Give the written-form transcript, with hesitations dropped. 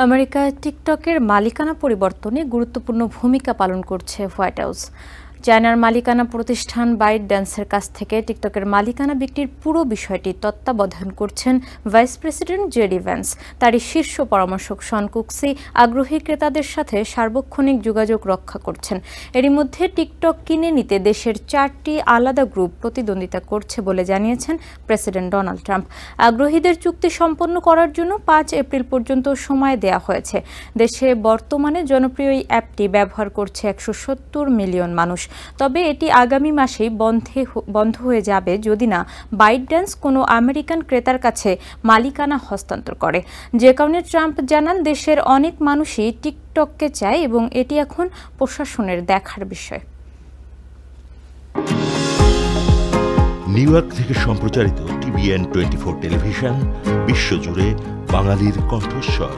আমেরিকায় টিকটকের মালিকানা পরিবর্তনে গুরুত্বপূর্ণ ভূমিকা পালন করছে হোয়াইট হাউস। চায়নার মালিকানা প্রতিষ্ঠান ByteDanceর কাছ থেকে টিকটকের মালিকানা বিক্রির পুরো বিষয়টি তত্ত্বাবধান করছেন ভাইস প্রেসিডেন্ট জেডি ভ্যান্স। তারই শীর্ষ পরামর্শক শন কুক্সি আগ্রহী ক্রেতাদের সাথে সার্বক্ষণিক যোগাযোগ রক্ষা করছেন। এরই মধ্যে টিকটক কিনে নিতে দেশের 4টি আলাদা গ্রুপ প্রতিদ্বন্দ্বিতা করছে বলে জানিয়েছেন প্রেসিডেন্ট ডোনাল্ড ট্রাম্প। আগ্রহীদের চুক্তি সম্পন্ন করার জন্য 5 এপ্রিল পর্যন্ত সময় দেওয়া হয়েছে। দেশে বর্তমানে জনপ্রিয় এই অ্যাপটি ব্যবহার করছে 170 মিলিয়ন মানুষ। তবে এটি আগামী মাসেই বন্ধ হয়ে যাবে যদি না ByteDance কোনো আমেরিকান ক্রেতার কাছে মালিকানা হস্তান্তর করে। যে কারণে ট্রাম্প জানান, দেশের অনেক মানুষই টিকটককে চায় এবং এটি এখন প্রশাসনের দেখার বিষয়। নিউ ইয়র্ক থেকে সম্প্রচারিত TVN 24 টেলিভিশন বিশ্বজুড়ে বাঙালির কণ্ঠস্বর।